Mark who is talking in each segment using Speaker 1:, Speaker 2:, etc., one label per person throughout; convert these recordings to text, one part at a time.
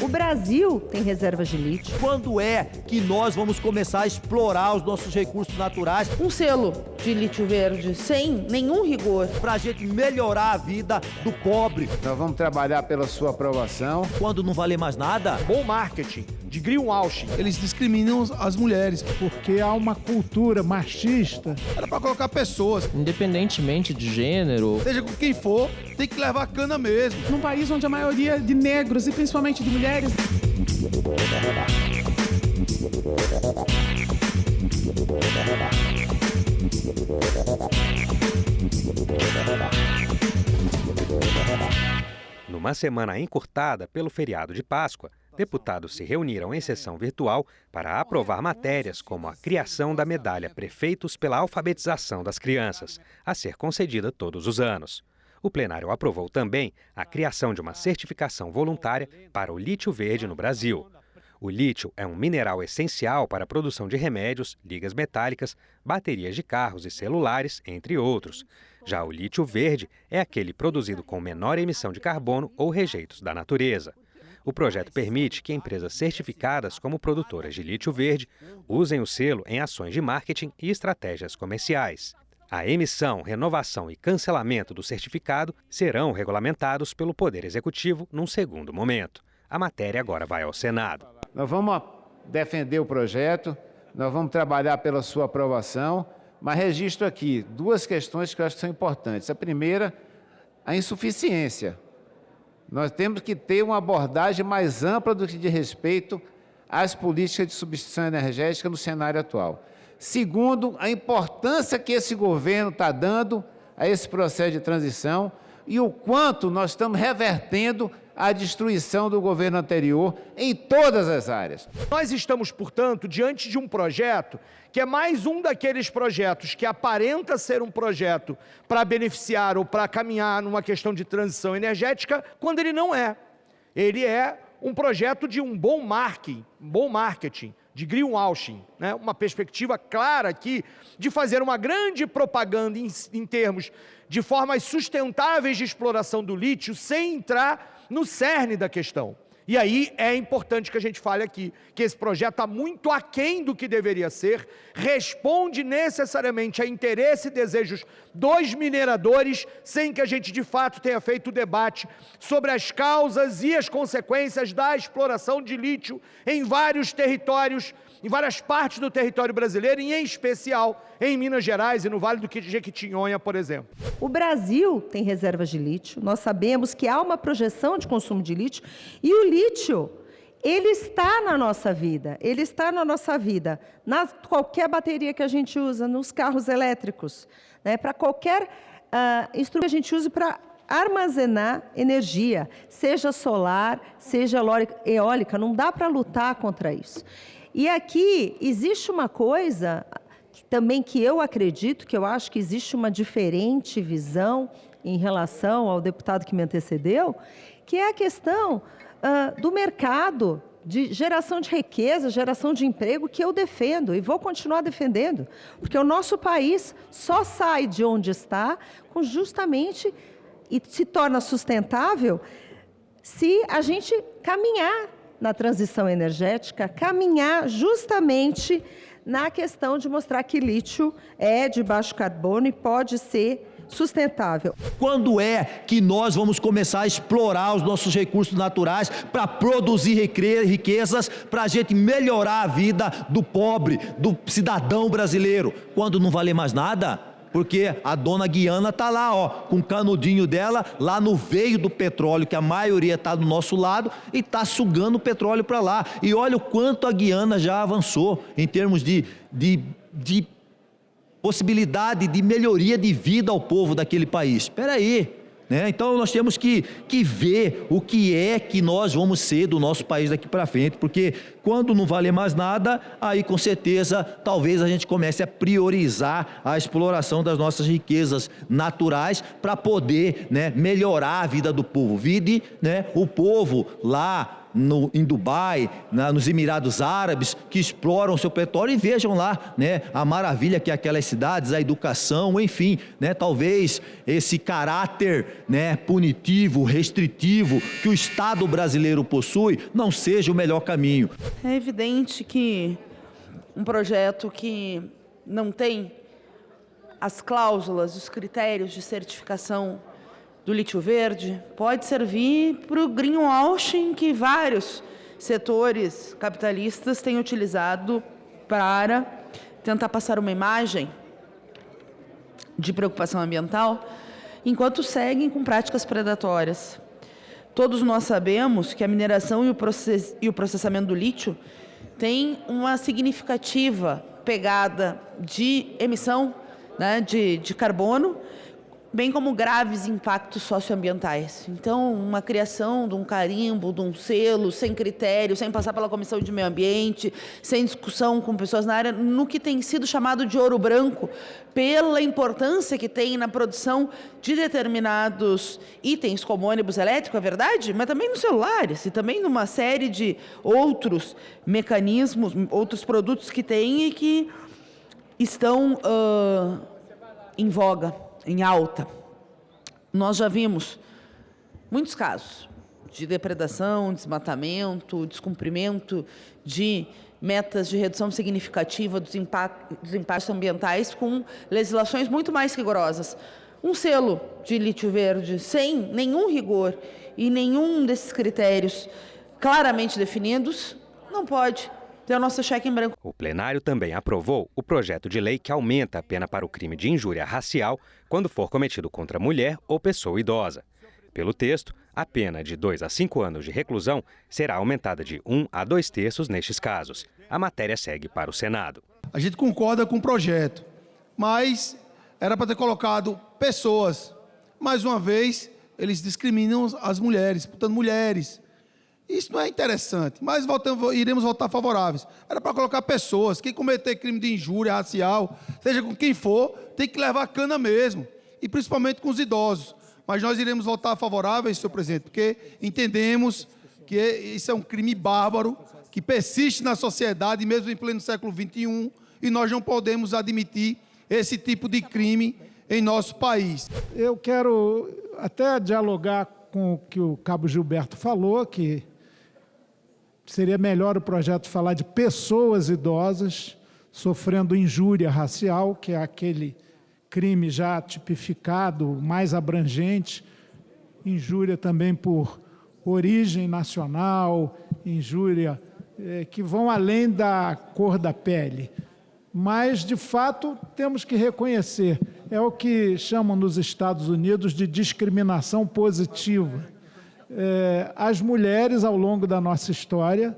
Speaker 1: O Brasil tem reservas de lítio.
Speaker 2: Quando é que nós vamos começar a explorar os nossos recursos naturais
Speaker 3: Um selo de lítio verde sem nenhum rigor.
Speaker 2: para a gente melhorar a vida do pobre?
Speaker 4: Nós vamos trabalhar pela sua aprovação.
Speaker 2: Quando não valer mais nada,
Speaker 5: Bom marketing, de greenwashing.
Speaker 6: Eles discriminam as mulheres.
Speaker 7: Porque há uma cultura machista.
Speaker 6: Era para colocar pessoas,
Speaker 8: Independentemente de gênero,
Speaker 6: seja com quem for, tem que levar cana mesmo.
Speaker 7: Num país onde a maioria de negros e principalmente de mulheres.
Speaker 9: Numa semana encurtada pelo feriado de Páscoa, deputados se reuniram em sessão virtual para aprovar matérias como a criação da medalha Prefeitos pela Alfabetização das Crianças, a ser concedida todos os anos. O plenário aprovou também a criação de uma certificação voluntária para o lítio verde no Brasil. O lítio é um mineral essencial para a produção de remédios, ligas metálicas, baterias de carros e celulares, entre outros. Já o lítio verde é aquele produzido com menor emissão de carbono ou rejeitos da natureza. O projeto permite que empresas certificadas como produtoras de lítio verde usem o selo em ações de marketing e estratégias comerciais. A emissão, renovação e cancelamento do certificado serão regulamentados pelo Poder Executivo num segundo momento. A matéria agora vai ao Senado.
Speaker 4: Nós vamos defender o projeto, nós vamos trabalhar pela sua aprovação, mas registro aqui duas questões que eu acho que são importantes. A primeira, a insuficiência. Nós temos que ter uma abordagem mais ampla do que diz respeito às políticas de substituição energética no cenário atual. Segundo, a importância que esse governo está dando a esse processo de transição e o quanto nós estamos revertendo a destruição do governo anterior em todas as áreas.
Speaker 5: Nós estamos, portanto, diante de um projeto que é mais um daqueles projetos que aparenta ser um projeto para beneficiar ou para caminhar numa questão de transição energética, quando ele não é. Ele é um projeto de um bom marketing, de greenwashing, né? Uma perspectiva clara aqui de fazer uma grande propaganda em termos de formas sustentáveis de exploração do lítio sem entrar no cerne da questão. E aí é importante que a gente fale aqui que esse projeto está muito aquém do que deveria ser, responde necessariamente a interesse e desejos dos mineradores, sem que a gente de fato tenha feito o debate sobre as causas e as consequências da exploração de lítio em vários territórios, em várias partes do território brasileiro, e em especial em Minas Gerais e no Vale do Jequitinhonha, por exemplo.
Speaker 1: O Brasil tem reservas de lítio, nós sabemos que há uma projeção de consumo de lítio, e o lítio, ele está na nossa vida, na qualquer bateria que a gente usa, nos carros elétricos, né, para qualquer instrumento que a gente use para armazenar energia, seja solar, seja eólica, não dá para lutar contra isso. E aqui existe uma coisa também que eu acredito, que eu acho que existe uma diferente visão em relação ao deputado que me antecedeu, que é a questão do mercado, de geração de riqueza, geração de emprego, que eu defendo e vou continuar defendendo, porque o nosso país só sai de onde está com justamente e se torna sustentável se a gente caminhar na transição energética, caminhar justamente na questão de mostrar que lítio é de baixo carbono e pode ser sustentável.
Speaker 2: quando é que nós vamos começar a explorar os nossos recursos naturais para produzir riquezas, para a gente melhorar a vida do pobre, do cidadão brasileiro? Quando não valer mais nada? Porque a dona Guiana está lá, ó, com o canudinho dela, lá no veio do petróleo, que a maioria está do nosso lado, e está sugando o petróleo para lá. E olha o quanto a Guiana já avançou em termos de possibilidade de melhoria de vida ao povo daquele país. Espera aí. Né? Então nós temos que ver o que é que nós vamos ser do nosso país daqui para frente, porque quando não valer mais nada, aí com certeza talvez a gente comece a priorizar a exploração das nossas riquezas naturais para poder, né, melhorar a vida do povo. Vide, né, o povo lá em Dubai, nos Emirados Árabes, que exploram o seu petróleo, e vejam lá, né, a maravilha que é aquelas cidades, a educação, enfim, né, talvez esse caráter, né, punitivo, restritivo que o Estado brasileiro possui não seja o melhor caminho.
Speaker 3: É evidente que um projeto que não tem as cláusulas, os critérios de certificação do lítio verde pode servir para o greenwashing que vários setores capitalistas têm utilizado para tentar passar uma imagem de preocupação ambiental, enquanto seguem com práticas predatórias. Todos nós sabemos que a mineração e o processamento do lítio tem uma significativa pegada de emissão, né, de carbono, bem como graves impactos socioambientais. Então, uma criação de um carimbo, de um selo, sem critério, sem passar pela Comissão de Meio Ambiente, sem discussão com pessoas na área, no que tem sido chamado de ouro branco, pela importância que tem na produção de determinados itens, como ônibus elétrico, é verdade? Mas também nos celulares, e também numa série de outros mecanismos, outros produtos que tem e que estão em voga, em alta. Nós já vimos muitos casos de depredação, desmatamento, descumprimento de metas de redução significativa dos impactos ambientais com legislações muito mais rigorosas. Um selo de lítio verde sem nenhum rigor e nenhum desses critérios claramente definidos não pode ter o nosso cheque em branco.
Speaker 9: O plenário também aprovou o projeto de lei que aumenta a pena para o crime de injúria racial quando for cometido contra mulher ou pessoa idosa. Pelo texto, a pena de 2 a 5 anos de reclusão será aumentada de 1 a 2/3 nestes casos. A matéria segue para o Senado.
Speaker 6: A gente concorda com o projeto, mas era para ter colocado pessoas. Mais uma vez, eles discriminam as mulheres, portanto, mulheres. Isso não é interessante, mas iremos votar favoráveis. Era para colocar pessoas. Quem cometer crime de injúria racial, seja com quem for, tem que levar cana mesmo, e principalmente com os idosos. Mas nós iremos votar favoráveis, senhor presidente, porque entendemos que isso é um crime bárbaro, que persiste na sociedade, mesmo em pleno século XXI, e nós não podemos admitir esse tipo de crime em nosso país.
Speaker 7: Eu quero até dialogar com o que o cabo Gilberto falou, que seria melhor o projeto falar de pessoas idosas sofrendo injúria racial, que é aquele crime já tipificado, mais abrangente, injúria também por origem nacional, injúria que vão além da cor da pele. Mas, de fato, temos que reconhecer, é o que chamam nos Estados Unidos de discriminação positiva. As mulheres, ao longo da nossa história,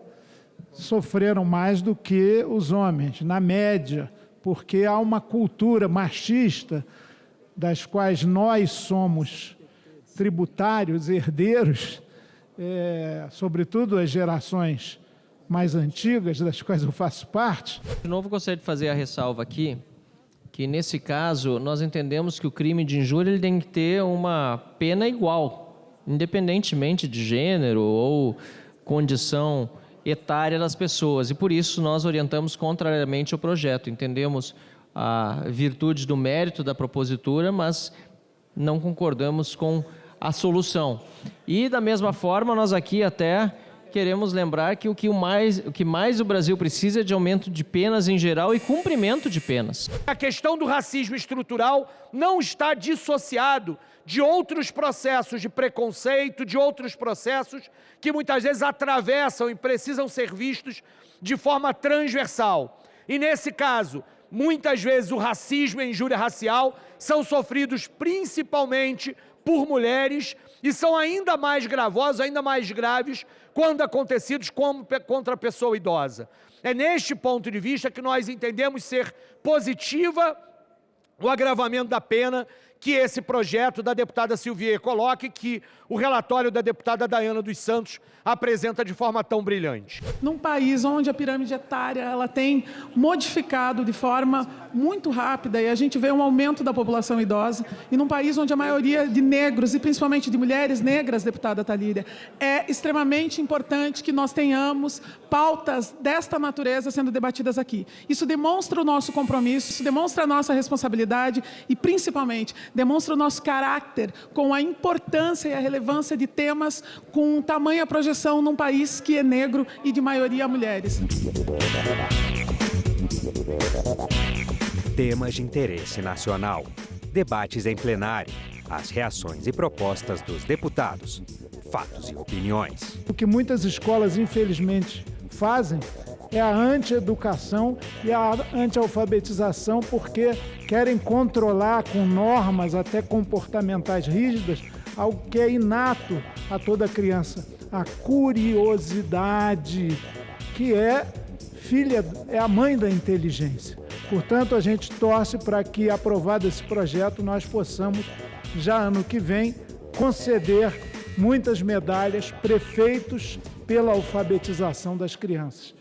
Speaker 7: sofreram mais do que os homens, na média, porque há uma cultura machista, das quais nós somos tributários, herdeiros, sobretudo as gerações mais antigas, das quais eu faço parte.
Speaker 8: De novo, gostaria de fazer a ressalva aqui, que nesse caso nós entendemos que o crime de injúria ele tem que ter uma pena igual, independentemente de gênero ou condição etária das pessoas. E por isso nós orientamos contrariamente o projeto. Entendemos a virtude do mérito da propositura, mas não concordamos com a solução. E da mesma forma, nós aqui até queremos lembrar que o que mais o Brasil precisa é de aumento de penas em geral e cumprimento de penas.
Speaker 5: A questão do racismo estrutural não está dissociado de outros processos de preconceito, de outros processos que muitas vezes atravessam e precisam ser vistos de forma transversal. E nesse caso, muitas vezes o racismo e a injúria racial são sofridos principalmente por mulheres e são ainda mais gravosos, ainda mais graves quando acontecidos contra a pessoa idosa. É neste ponto de vista que nós entendemos ser positiva o agravamento da pena que esse projeto da deputada Silvier coloca e que o relatório da deputada Dayana dos Santos apresenta de forma tão brilhante.
Speaker 10: Num país onde a pirâmide etária ela tem modificado de forma muito rápida e a gente vê um aumento da população idosa, e num país onde a maioria de negros, e principalmente de mulheres negras, deputada Thalíria, é extremamente importante que nós tenhamos pautas desta natureza sendo debatidas aqui. Isso demonstra o nosso compromisso, isso demonstra a nossa responsabilidade e, principalmente, demonstra o nosso caráter com a importância e a relevância de temas com tamanha projeção num país que é negro e de maioria mulheres.
Speaker 9: Temas de interesse nacional, debates em plenário, as reações e propostas dos deputados, fatos e opiniões.
Speaker 7: O que muitas escolas, infelizmente, fazem é a anti-educação e a anti-alfabetização, porque querem controlar com normas até comportamentais rígidas algo que é inato a toda criança. A curiosidade, que é a mãe da inteligência. Portanto, a gente torce para que, aprovado esse projeto, nós possamos, já ano que vem, conceder muitas medalhas, prefeitos pela alfabetização das crianças.